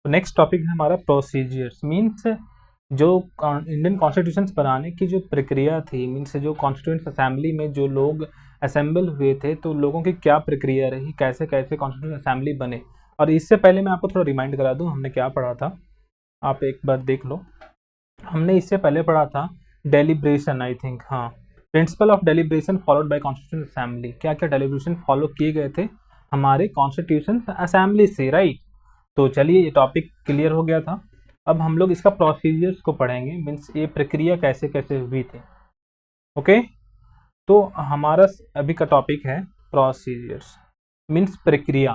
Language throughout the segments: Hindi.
तो नेक्स्ट टॉपिक है हमारा प्रोसीजर्स। मीन्स जो इंडियन कॉन्स्टिट्यूशन बनाने की जो प्रक्रिया थी, मीन्स जो कॉन्स्टिट्यूंट असेंबली में जो लोग असेंबल हुए थे तो लोगों की क्या प्रक्रिया रही, कैसे कैसे कॉन्स्टिट्यूंट असेंबली बने। और इससे पहले मैं आपको थोड़ा रिमाइंड करा दूं हमने क्या पढ़ा था, आप एक बार देख लो। हमने इससे पहले पढ़ा था डेलिब्रेशन, आई थिंक, हाँ, principle of deliberation followed by constitution assembly. क्या क्या डेलिब्रेशन फॉलो किए गए थे हमारे कॉन्स्टिट्यूशन असेंबली से, राइट। तो चलिए ये टॉपिक क्लियर हो गया था। अब हम लोग इसका प्रोसीजर्स को पढ़ेंगे, मीन्स ये प्रक्रिया कैसे कैसे हुई थी। ओके, तो हमारा अभी का टॉपिक है प्रोसीजर्स, मीन्स प्रक्रिया।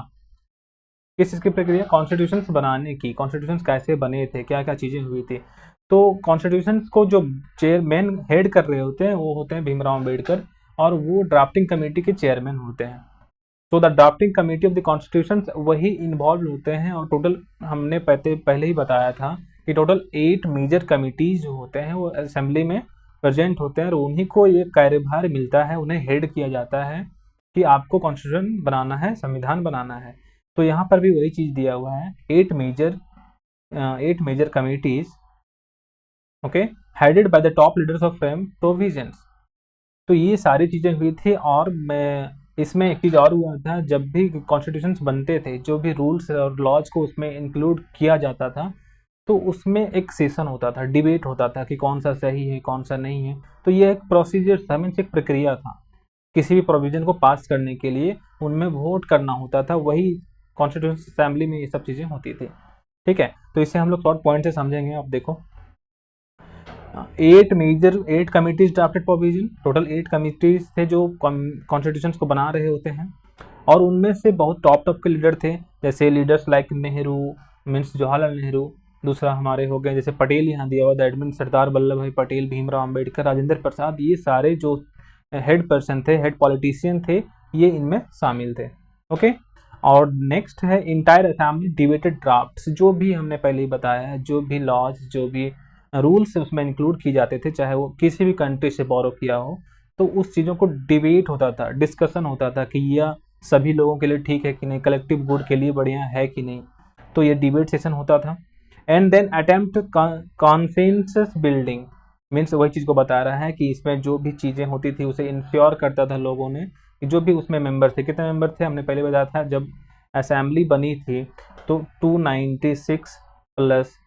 किस चीज़ की प्रक्रिया? कॉन्स्टिट्यूशन बनाने की। कॉन्स्टिट्यूशन कैसे बने थे, क्या क्या चीज़ें हुई थी। तो कॉन्स्टिट्यूशन को जो चेयरमैन हेड कर रहे होते हैं वो होते हैं भीमराव अम्बेडकर, और वो ड्राफ्टिंग कमेटी के चेयरमैन होते हैं। तो the drafting committee of the constitution वही इन्वॉल्व होते हैं। और टोटल हमने पहले ही बताया था कि टोटल 8 मेजर कमिटीज जो होते हैं वो असेंबली में प्रेजेंट होते हैं, और उन्हीं को ये कार्यभार मिलता है, उन्हें हेड किया जाता है कि आपको कॉन्स्टिट्यूशन बनाना है, संविधान बनाना है। तो यहाँ पर भी वही चीज़ दिया हुआ है, 8 major committees, okay, headed by the top leaders of frame provisions. तो ये सारी चीज़ें हुई थी। और मैं इसमें एक चीज़ और हुआ था, जब भी कॉन्स्टिट्यूशन बनते थे, जो भी रूल्स और लॉज को उसमें इंक्लूड किया जाता था, तो उसमें एक सेशन होता था, डिबेट होता था कि कौन सा सही है कौन सा नहीं है। तो ये एक प्रोसीजर था, मीन्स एक प्रक्रिया था। किसी भी प्रोविजन को पास करने के लिए उनमें वोट करना होता था, वही कॉन्स्टिट्यूशन असेंबली में ये सब चीज़ें होती थी। ठीक है, तो इसे हम लोग शॉर्ट पॉइंट से समझेंगे। आप देखो, 8 committees drafted provision, total 8 committees थे जो कॉन्स्टिट्यूशन को बना रहे होते हैं। और उनमें से बहुत टॉप के लीडर थे, जैसे leaders like Nehru, means Jawaharlal Nehru. दूसरा हमारे हो गए जैसे पटेल, यहाँ दिया हुआ दैट मीन सरदार वल्लभ भाई पटेल, भीमराव अम्बेडकर, राजेंद्र प्रसाद। ये सारे जो हेड पर्सन थे, हेड पॉलिटिशियन थे, ये इनमें शामिल थे। ओके, और नेक्स्ट है इंटायर असेंबली डिबेटेड ड्राफ्ट्स। जो भी हमने पहले ही बताया है, जो भी लॉज, जो भी रूल्स उसमें इंक्लूड किए जाते थे, चाहे वो किसी भी कंट्री से बोरो किया हो, तो उस चीज़ों को डिबेट होता था, डिस्कशन होता था कि यह सभी लोगों के लिए ठीक है कि नहीं, कलेक्टिव गुड के लिए बढ़िया है कि नहीं। तो ये डिबेट सेशन होता था। And then attempt consensus building, means वही चीज़ को बता रहा है कि इसमें जो भी चीज़ें होती थी उसे इंश्योर करता था लोगों ने कि जो भी उसमें मेंबर थे, कितने मेंबर थे हमने पहले बताया था। जब असेंबली बनी थी तो 296 प्लस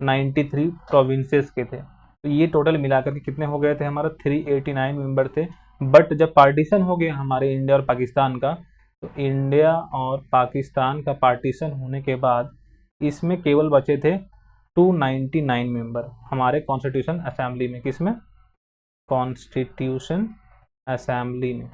93 प्रोविंसेस के थे, तो ये टोटल मिलाकर के कितने हो गए थे हमारा 389 मेंबर थे। बट जब पार्टीशन हो गया हमारे इंडिया और पाकिस्तान का, तो इंडिया और पाकिस्तान का पार्टीशन होने के बाद इसमें केवल बचे थे 299 मेंबर हमारे कॉन्स्टिट्यूशन असेंबली में। किसमें? कॉन्स्टिट्यूशन असेंबली में।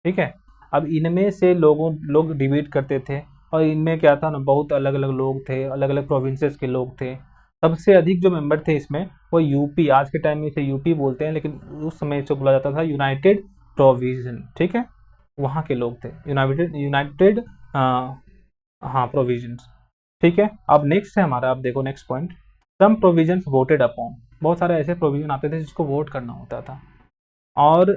ठीक है, अब इनमें से लोग डिबेट करते थे, और इनमें क्या था ना, बहुत अलग अलग लोग थे, अलग अलग प्रोविंसेस के लोग थे। सबसे अधिक जो मेंबर थे इसमें वो यूपी, आज के टाइम में इसे यूपी बोलते हैं, लेकिन उस समय इसे बोला जाता था यूनाइटेड प्रोविजन। ठीक है, वहाँ के लोग थे यूनाइटेड हाँ, प्रोविजंस। ठीक है, अब नेक्स्ट है हमारा, आप देखो नेक्स्ट पॉइंट, सम प्रोविजंस वोटेड अपॉन। बहुत सारे ऐसे प्रोविजन आते थे जिसको वोट करना होता था। और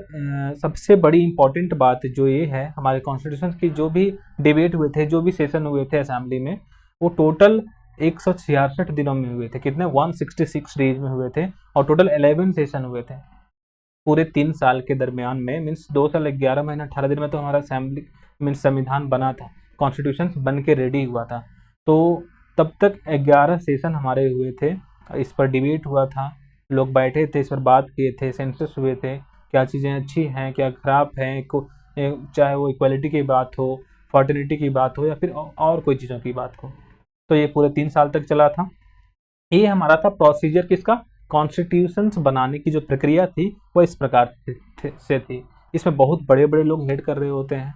सबसे बड़ी इंपॉर्टेंट बात जो ये है, हमारे कॉन्स्टिट्यूशन की जो भी डिबेट हुए थे, जो भी सेशन हुए थे असेंबली में, वो टोटल 166 दिनों में हुए थे। कितने? 166 डेज में हुए थे, और टोटल 11 सेशन हुए थे पूरे 3 साल के दरमियान में। मीन्स 2 साल 11 महीना 18 दिन में तो हमारा असेंबली मीन्स संविधान बना था, कॉन्स्टिट्यूशन बन के रेडी हुआ था। तो तब तक 11 सेशन हमारे हुए थे, इस पर डिबेट हुआ था, लोग बैठे थे, इस पर बात किए थे, सेंसस हुए थे, क्या चीज़ें अच्छी हैं क्या खराब हैं, चाहे वो इक्वलिटी की बात हो, फर्टिलिटी की बात हो, या फिर और कोई चीज़ों की बात हो। तो ये पूरे 3 साल तक चला था। ये हमारा था प्रोसीजर किसका? कॉन्स्टिट्यूशन बनाने की जो प्रक्रिया थी वो इस प्रकार से थी। इसमें बहुत बड़े बड़े लोग हेड कर रहे होते हैं।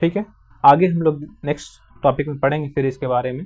ठीक है, आगे हम लोग नेक्स्ट टॉपिक में पढ़ेंगे फिर इसके बारे में।